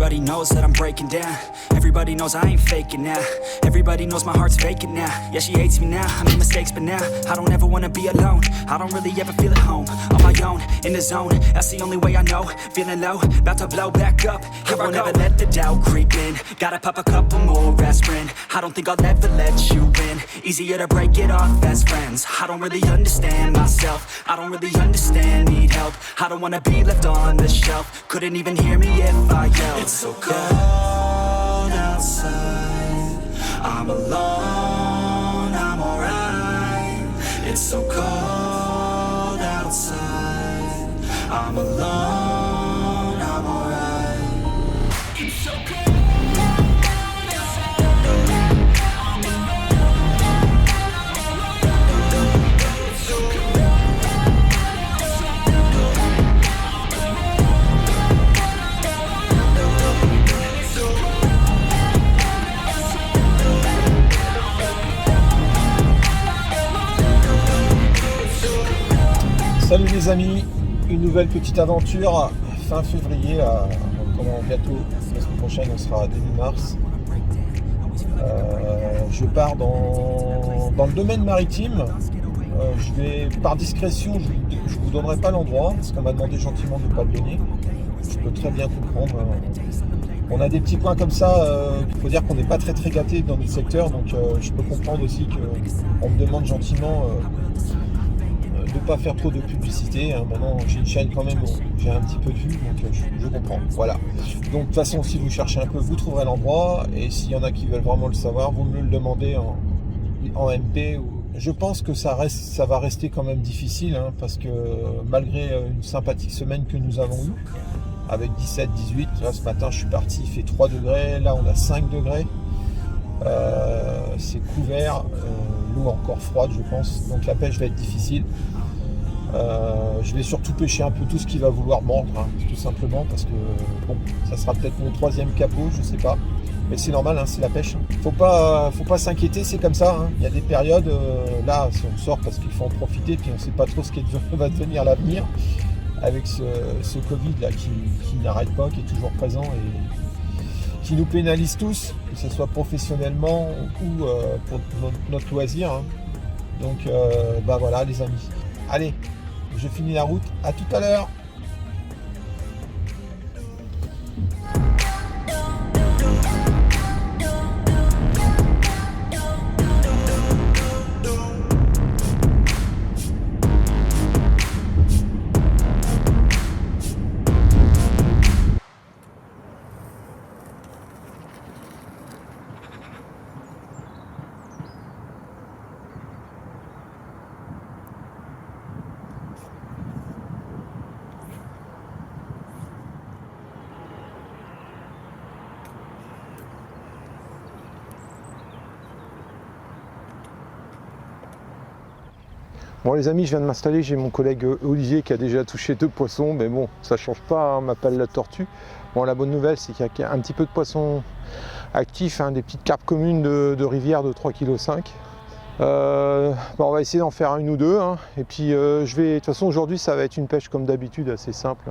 Everybody knows that I'm breaking down. Everybody knows I ain't faking now. Everybody knows my heart's vacant now. Yeah, she hates me now, I made mistakes but now I don't ever wanna be alone. I don't really ever feel at home. On my own, in the zone, that's the only way I know. Feeling low, about to blow back up. Here I won't ever let the doubt creep in. Gotta pop a couple more aspirin. I don't think I'll ever let you in. Easier to break it off as friends. I don't really understand myself. I don't really understand, need help. I don't wanna be left on the shelf. Couldn't even hear me if I yelled. It's so cold outside. I'm alone, I'm alright. It's so cold outside. I'm alone, I'm alright. It's so cold. Salut les amis, une nouvelle petite aventure fin février, bientôt la semaine prochaine on sera début mars. Je pars dans le domaine maritime. Je vais par discrétion, je vous donnerai pas l'endroit parce qu'on m'a demandé gentiment de ne pas le donner. Je peux très bien comprendre. On a des petits coins comme ça, il faut dire qu'on n'est pas très gâtés dans notre secteur, donc je peux comprendre aussi qu'on me demande gentiment de ne pas faire trop de publicité. Maintenant j'ai une chaîne quand même, j'ai un petit peu de vue, donc je comprends. Voilà. Donc de toute façon, si vous cherchez un peu, vous trouverez l'endroit, et s'il y en a qui veulent vraiment le savoir, vous me le demandez en MP. Je pense que ça va rester quand même difficile, parce que malgré une sympathique semaine que nous avons eue, avec 17-18, là ce matin je suis parti, il fait 3 degrés, là on a 5 degrés, c'est couvert, l'eau encore froide je pense, donc la pêche va être difficile. Je vais surtout pêcher un peu tout ce qui va vouloir mordre, tout simplement, parce que bon, ça sera peut-être mon 3e capot, je sais pas, mais c'est normal, c'est la pêche. Faut pas s'inquiéter, c'est comme ça. Il y a des périodes, là si on sort parce qu'il faut en profiter, puis on sait pas trop ce qui va devenir l'avenir, avec ce Covid là qui n'arrête pas, qui est toujours présent et qui nous pénalise tous, que ce soit professionnellement ou pour notre loisir. Donc voilà les amis. Allez, je finis la route, à tout à l'heure. Bon les amis, je viens de m'installer, j'ai mon collègue Olivier qui a déjà touché 2 poissons, mais bon, ça change pas, on m'appelle la tortue. Bon, la bonne nouvelle, c'est qu'il y a un petit peu de poissons actifs, des petites carpes communes de rivière de 3,5 kg. On va essayer d'en faire 1 ou 2, et puis de toute façon aujourd'hui ça va être une pêche comme d'habitude, assez simple.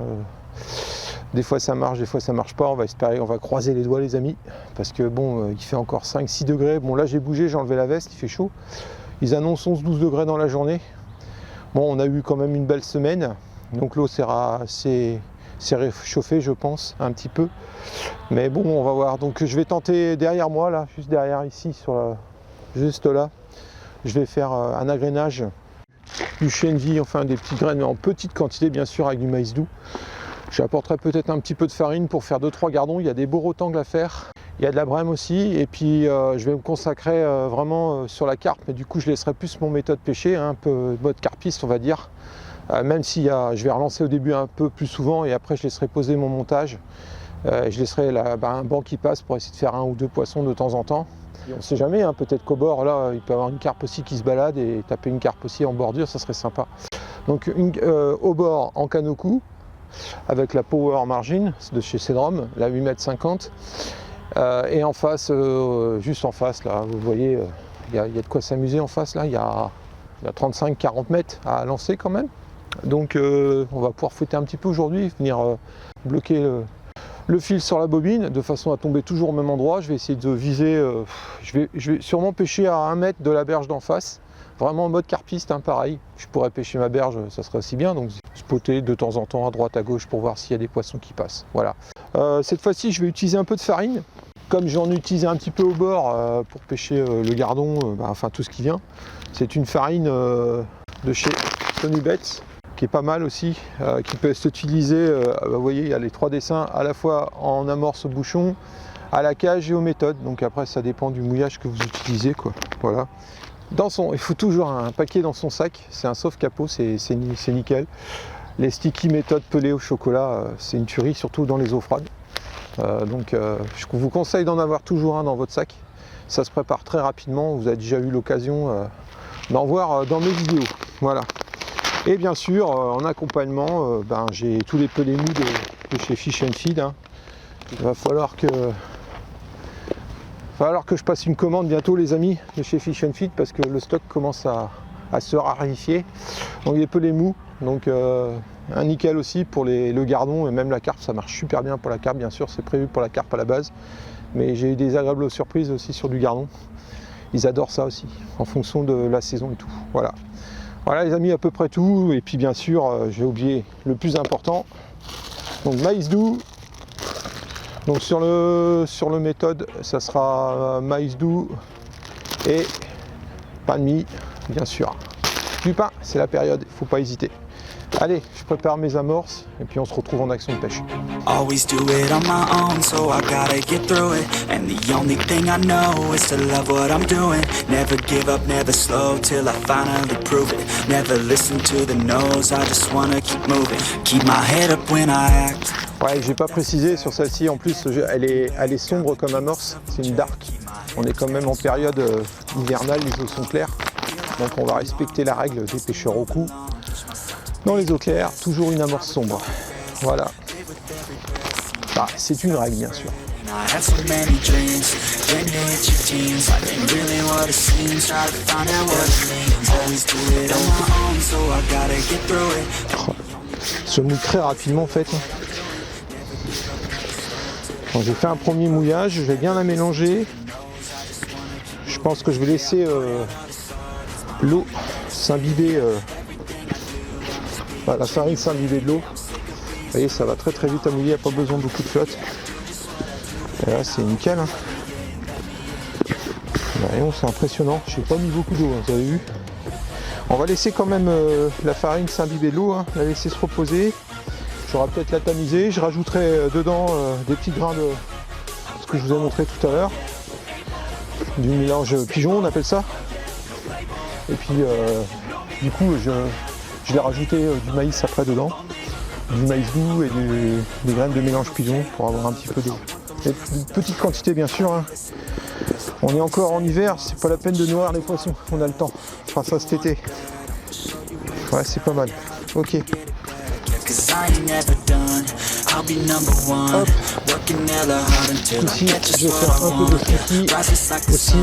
Des fois ça marche, des fois ça marche pas, on va espérer, on va croiser les doigts les amis, parce que bon, il fait encore 5-6 degrés. Bon là j'ai bougé, j'ai enlevé la veste, il fait chaud. Ils annoncent 11-12 degrés dans la journée. Bon, on a eu quand même une belle semaine, donc l'eau s'est réchauffée je pense, un petit peu. Mais bon, on va voir. Donc je vais tenter derrière moi, là, juste derrière ici, juste là. Je vais faire un agrénage du chènevis, enfin des petites graines en petite quantité bien sûr, avec du maïs doux. J'apporterai peut-être un petit peu de farine pour faire 2-3 gardons. Il y a des beaux rotangles à faire. Il y a de la brème aussi, et puis je vais me consacrer vraiment sur la carpe, mais du coup je laisserai plus mon méthode pêcher, un peu mode carpiste on va dire, même si je vais relancer au début un peu plus souvent, et après je laisserai poser mon montage, je laisserai un banc qui passe pour essayer de faire 1 ou 2 poissons de temps en temps. Et on ne sait jamais, peut-être qu'au bord là il peut y avoir une carpe aussi qui se balade, et taper une carpe aussi en bordure, ça serait sympa. Donc au bord en canot-coup, avec la Power Margin de chez Cedrom, la 8,50 m. Et en face, juste en face là, vous voyez, il y a de quoi s'amuser en face là, il y a 35-40 mètres à lancer quand même. Donc on va pouvoir fouetter un petit peu aujourd'hui, venir bloquer le fil sur la bobine de façon à tomber toujours au même endroit. Je vais essayer de viser, je vais sûrement pêcher à 1 mètre de la berge d'en face, vraiment en mode carpiste, hein, pareil. Je pourrais pêcher ma berge, ça serait aussi bien, donc spotter de temps en temps à droite à gauche pour voir s'il y a des poissons qui passent. Voilà. Cette fois-ci, je vais utiliser un peu de farine. Comme j'en ai utilisé un petit peu au bord pour pêcher le gardon, enfin tout ce qui vient. C'est une farine de chez Sonubets, qui est pas mal aussi, qui peut s'utiliser, vous voyez, il y a les 3 dessins, à la fois en amorce au bouchon, à la cage et aux méthodes. Donc après, ça dépend du mouillage que vous utilisez, quoi. Voilà. Il faut toujours un paquet dans son sac, c'est un sauve-capot, c'est nickel. Les sticky méthodes pelées au chocolat, c'est une tuerie, surtout dans les eaux froides. Je vous conseille d'en avoir toujours un dans votre sac. Ça se prépare très rapidement, vous avez déjà eu l'occasion d'en voir dans mes vidéos. Voilà. Et bien sûr, en accompagnement, j'ai tous les pelés mous de chez Fish and Feed. Hein. Il va falloir que je passe une commande bientôt, les amis, de chez Fish and Feed, parce que le stock commence à se raréfier. Donc les pelés mous, donc un nickel aussi pour le gardon et même la carpe, ça marche super bien pour la carpe, bien sûr, c'est prévu pour la carpe à la base. Mais j'ai eu des agréables surprises aussi sur du gardon. Ils adorent ça aussi, en fonction de la saison et tout. Voilà. Voilà les amis, à peu près tout. Et puis bien sûr, j'ai oublié le plus important. Donc maïs doux. Donc sur le méthode, ça sera maïs doux et pain de mie, bien sûr. Du pain, c'est la période, il ne faut pas hésiter. Allez, je prépare mes amorces et puis on se retrouve en action de pêche. Always do it on my own, so I gotta get through it. And the only thing I know is to love what I'm doing. Never give up, never slow, till I finally prove it. Never listen to the no's, I just wanna keep moving. Keep my head up when I act. Ouais, j'ai pas précisé sur celle-ci, en plus elle est sombre comme amorce, c'est une dark. On est quand même en période hivernale, les eaux sont claires. Donc on va respecter la règle des pêcheurs au cou. Dans les eaux claires, toujours une amorce sombre. Voilà. C'est une règle, bien sûr. Je mouille très rapidement en fait. Bon, j'ai fait un premier mouillage, je vais bien la mélanger. Je pense que je vais laisser l'eau s'imbiber. La farine s'imbiber de l'eau. Vous voyez, ça va très très vite à mouiller, il n'y a pas besoin de beaucoup de flotte. Et là, c'est nickel. Hein. C'est impressionnant. Je n'ai pas mis beaucoup d'eau, hein, vous avez vu. On va laisser quand même la farine s'imbiber de l'eau, hein, la laisser se reposer. J'aurai peut-être la tamiser. Je rajouterai dedans des petits grains de ce que je vous ai montré tout à l'heure. Du mélange pigeon, on appelle ça. Et puis, du coup, je vais rajouter du maïs après dedans, du maïs doux et des graines de mélange pigeon pour avoir un petit peu d'eau. Une petite quantité bien sûr. Hein. On est encore en hiver, c'est pas la peine de nourrir les poissons, on a le temps. On fera ça cet été. Ouais, c'est pas mal. Ok. Hop. Ici, je vais faire un peu de sticky aussi.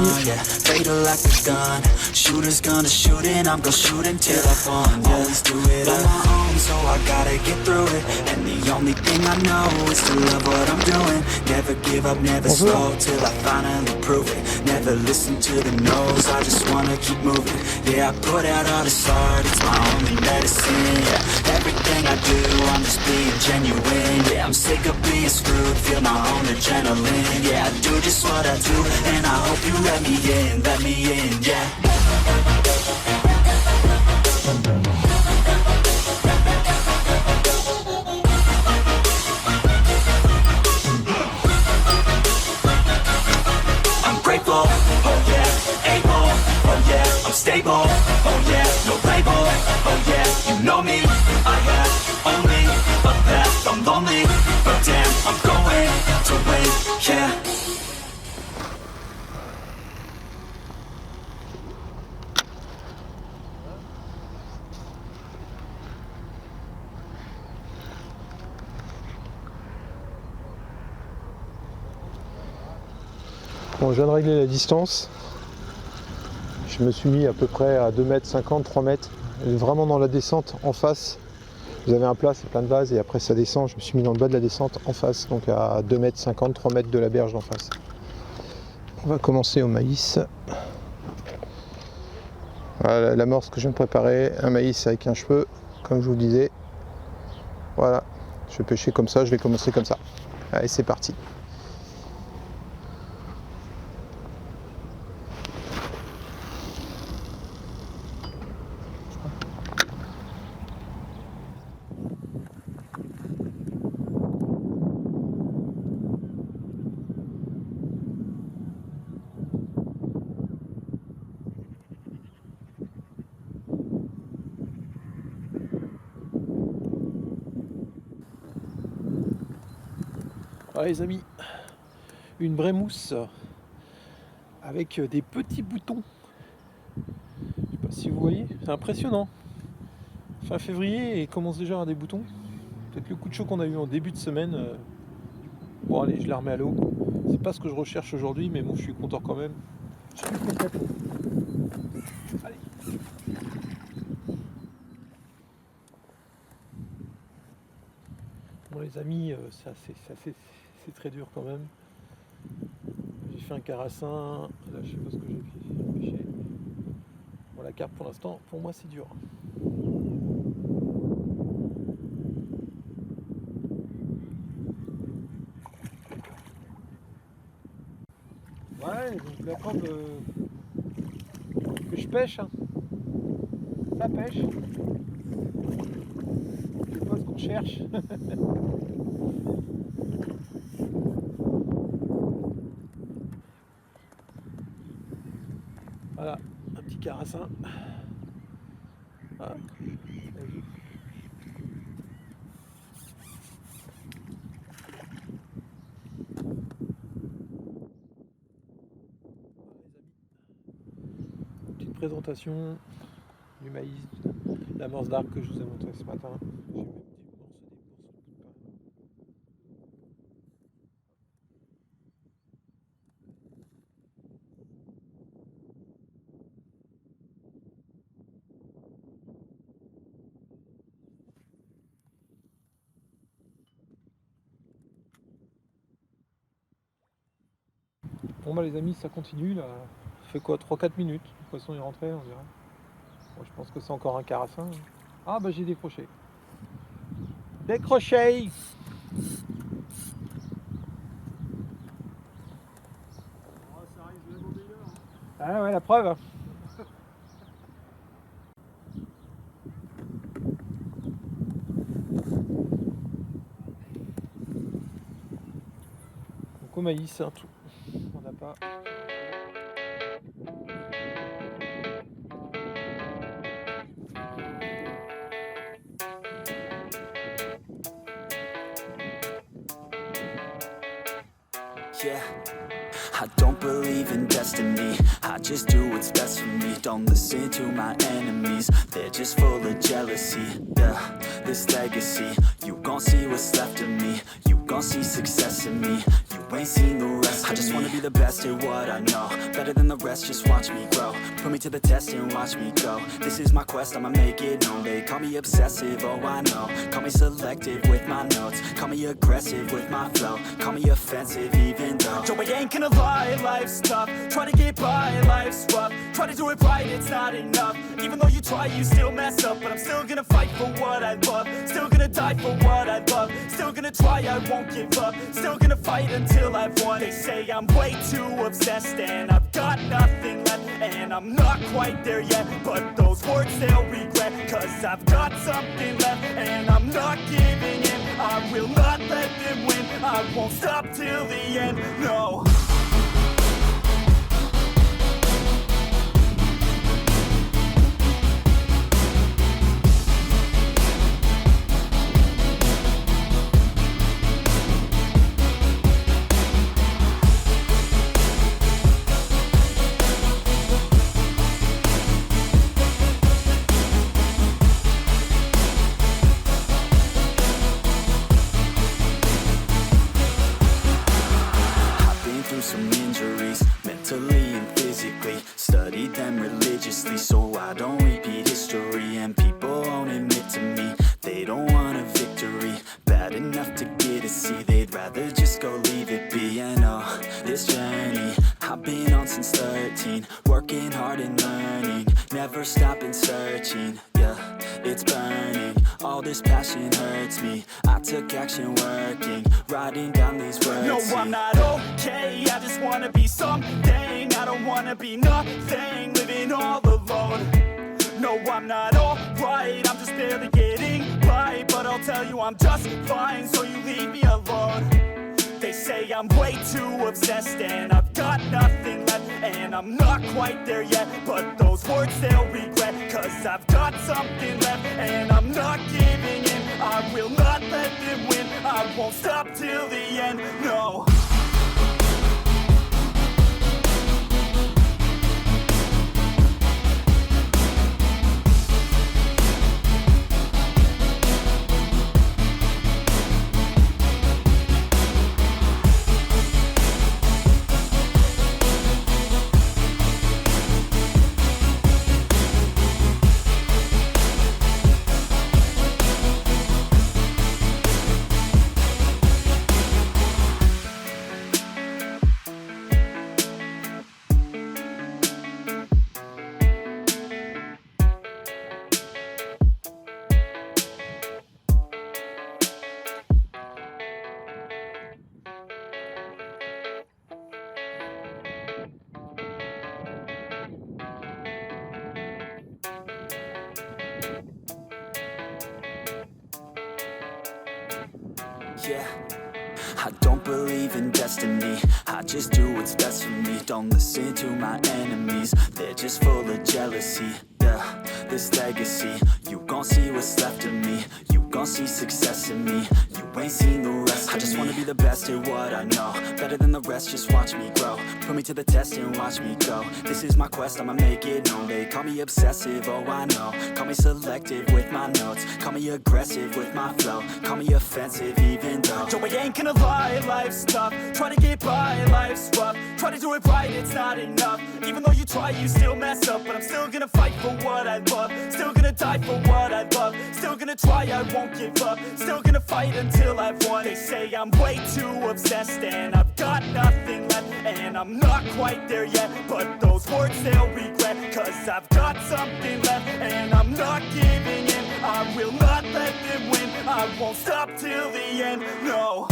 Yeah, I'm sick of being screwed, feel my own adrenaline. Yeah, I do just what I do, and I hope you let me in, yeah. I'm grateful, oh yeah, able, oh yeah, I'm stable, oh yeah, no label, oh yeah, you know me, I have only a path, I'm lonely, but damn, I'm going to win, yeah. Bon, je viens de régler la distance. Je me suis mis à peu près à 2,50 m, 3 mètres, vraiment dans la descente en face. Vous avez un plat, c'est plein de vases, et après ça descend. Je me suis mis dans le bas de la descente en face, donc à 2,50 m, 3 mètres de la berge d'en face. On va commencer au maïs. Voilà l'amorce que je viens de préparer, un maïs avec un cheveu, comme je vous le disais. Voilà, je vais pêcher comme ça, je vais commencer comme ça. Allez, c'est parti. Voilà les amis, une brémousse avec des petits boutons. Je sais pas si vous voyez, c'est impressionnant. Fin février et il commence déjà à avoir des boutons. Peut-être le coup de chaud qu'on a eu en début de semaine. Bon allez, je la remets à l'eau. C'est pas ce que je recherche aujourd'hui, mais bon, je suis content quand même. Allez. Bon les amis, c'est très dur quand même. J'ai fait un carassin, là je sais pas ce que j'ai fait. Bon la carpe pour l'instant, pour moi c'est dur. Ouais, donc la preuve que je pêche, hein. Ça pêche. Je sais pas ce qu'on cherche. Voilà, un petit carassin. Voilà. Petite présentation du maïs, l'amorce d'arc que je vous ai montré ce matin. J'ai même des morceaux de pain. Bon bah les amis, ça continue là. Ça fait quoi, 3-4 minutes, le poisson est rentré on dirait. Bon, je pense que c'est encore un carassin. Ah bah j'ai décroché. Décroché. Ah ouais, la preuve. Donc au maïs, hein, tout. On n'a pas. Yeah, I don't believe in destiny, I just do what's best for me. Don't listen to my enemies, they're just full of jealousy. Yeah, this legacy, you gon' see what's left of me. You gon' see success in me, you ain't seen the rest of me. I just wanna be the best at what I know, better than the rest, just watch me grow. Put me to the test and watch me go. This is my quest, I'ma make it known. They call me obsessive, oh I know. Call me selective with my notes, call me aggressive with my flow. Call me offensive even though Joe, I ain't gonna lie, life's tough. Try to get by, life's rough. Try to do it right, it's not enough. Even though you try, you still mess up. But I'm still gonna fight for what I love. Still gonna die for what I love. Still gonna try, I won't give up. Still gonna fight until I've won. They say I'm way too obsessed and I've got nothing left. And I'm not quite there yet, but those words they'll regret. Cause I've got something left and I'm not giving in. I will not let them win, I won't stop till the end, no. just go leave it be. And oh, this journey I've been on since 13, working hard and learning, never stopping searching. Yeah, it's burning, all this passion hurts me. I took action working, writing down these words. No, I'm not okay, I just wanna be something. I don't wanna be nothing, living all alone. No, I'm not alright, I'm just barely getting by. But I'll tell you I'm just fine, so you leave me alone. They say I'm way too obsessed and I've got nothing left, and I'm not quite there yet, but those words they'll regret. Cause I've got something left and I'm not giving in. I will not let them win, I won't stop till the end, no. Yeah, I don't believe in destiny, I just do what's best for me. Don't listen to my enemies, they're just full of jealousy. Yeah, this legacy, you gon' see what's left of me. You gon' see success in me, you ain't seen the rest of me. I just wanna be the best at what I know, better than the rest, just watch me grow. Put me to the test and watch me go. This is my quest, I'ma make it known. They call me obsessive, oh I know. Call me selective with my notes, call me aggressive with my flow. Call me offensive even though Joe, I ain't gonna lie, life's tough. Try to get by, life's rough. Try to do it right, it's not enough. Even though you try, you still mess up. But I'm still gonna fight for what I love, still gonna die for what I love. Still gonna try, I won't give up. Still gonna fight until I've won. They say I'm way too obsessed and I've got nothing left, and I'm not quite there yet, but those words they'll regret. Cause I've got something left and I'm not giving in. I will not let them win, I won't stop till the end, no.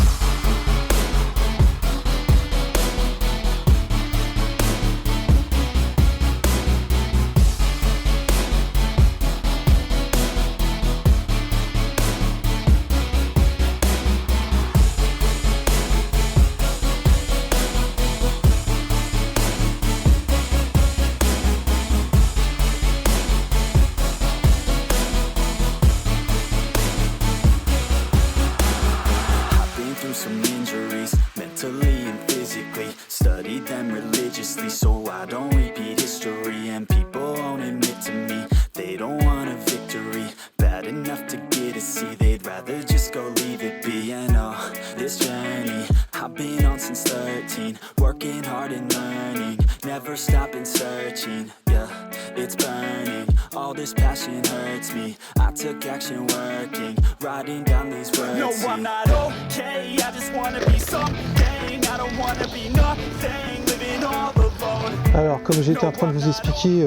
some injuries, mentally and physically. Studied them religiously so I don't repeat history. And people won't admit to me they don't want a victory bad enough to get a C. They'd rather just go leave it be. And oh, this journey I've been on since 13, working hard and learning, never stopping searching. Yeah, it's burning, all this passion hurts me. I took action working, writing down these words. No, I'm not okay, I just wanna be something. I don't wanna be nothing, living all alone. Alors, comme j'étais en train de vous expliquer,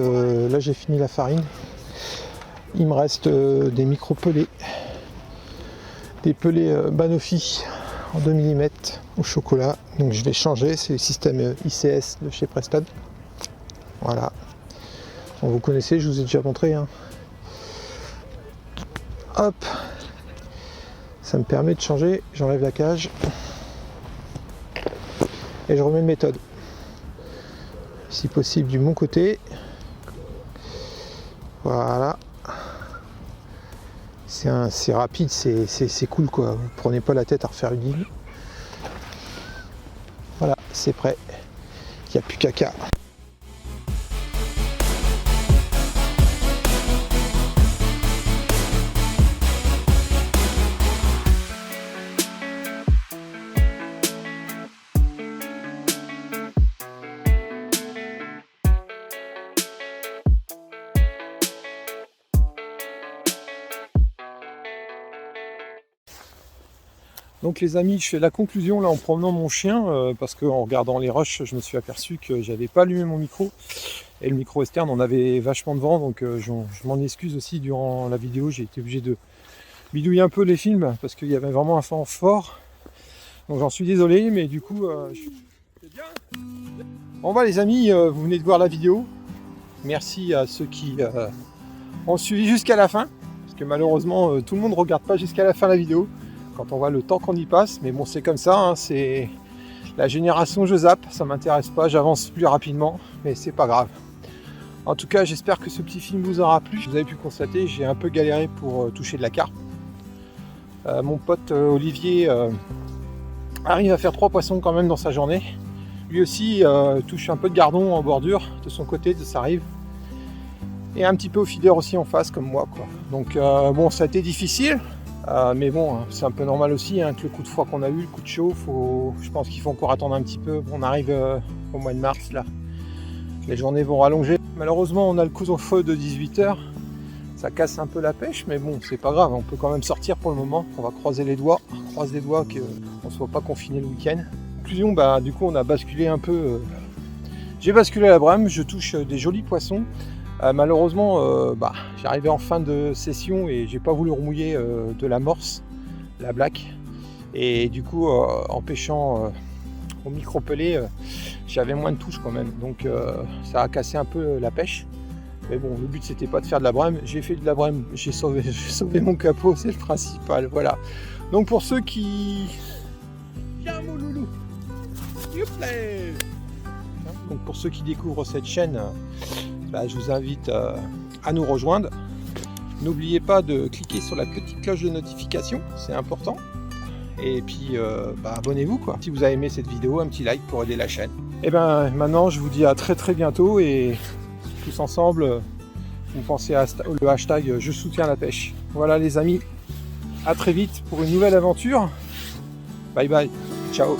là j'ai fini la farine. Il me reste des micro-pelés, des pelés Banoffee en 2 mm au chocolat. Donc je vais changer, c'est le système ICS de chez Preston. Voilà. Bon, vous connaissez, je vous ai déjà montré. Hein. Hop, ça me permet de changer. J'enlève la cage et je remets une méthode. Si possible du bon côté. Voilà. C'est rapide, c'est cool quoi. Vous prenez pas la tête à refaire une ligne. Voilà, c'est prêt. Il n'y a plus qu'à. Donc les amis, je fais la conclusion là en promenant mon chien parce qu'en regardant les rushs, je me suis aperçu que j'avais pas allumé mon micro et le micro externe, on avait vachement de vent, donc je m'en excuse aussi durant la vidéo. J'ai été obligé de bidouiller un peu les films parce qu'il y avait vraiment un vent fort, donc j'en suis désolé, mais du coup c'est bien. Bon bah les amis, vous venez de voir la vidéo. Merci à ceux qui ont suivi jusqu'à la fin, parce que malheureusement tout le monde ne regarde pas jusqu'à la fin la vidéo quand on voit le temps qu'on y passe, mais bon c'est comme ça, hein, c'est la génération je zappe, ça m'intéresse pas, j'avance plus rapidement, mais c'est pas grave. En tout cas j'espère que ce petit film vous aura plu. Vous avez pu constater, j'ai un peu galéré pour toucher de la carpe. Mon pote Olivier arrive à faire 3 poissons quand même dans sa journée. Lui aussi touche un peu de gardon en bordure de son côté, de sa rive. Et un petit peu au feeder aussi en face comme moi, quoi. Donc bon, ça a été difficile. Mais bon, c'est un peu normal aussi, hein, que le coup de froid qu'on a eu, le coup de chaud, je pense qu'il faut encore attendre un petit peu. On arrive au mois de mars là, les journées vont rallonger. Malheureusement on a le couvre-feu de 18h, ça casse un peu la pêche, mais bon c'est pas grave, on peut quand même sortir pour le moment. On va croiser les doigts, qu'on ne soit pas confiné le week-end. Conclusion, bah du coup on a basculé un peu, j'ai basculé à la brème, je touche des jolis poissons. Malheureusement, j'arrivais en fin de session et j'ai pas voulu remouiller de la morse, la black, et du coup en pêchant au micro-pelé, j'avais moins de touches quand même, donc ça a cassé un peu la pêche. Mais bon, le but c'était pas de faire de la brème, j'ai fait de la brème, j'ai sauvé mon capot, c'est le principal, voilà. Donc pour ceux qui... Viens mon loulou, youplay. Donc pour ceux qui découvrent cette chaîne, je vous invite à nous rejoindre. N'oubliez pas de cliquer sur la petite cloche de notification, c'est important. Et puis abonnez-vous quoi. Si vous avez aimé cette vidéo, un petit like pour aider la chaîne. Et ben maintenant je vous dis à très très bientôt et tous ensemble vous pensez à le hashtag je soutiens la pêche. Voilà les amis, à très vite pour une nouvelle aventure. Bye bye, ciao.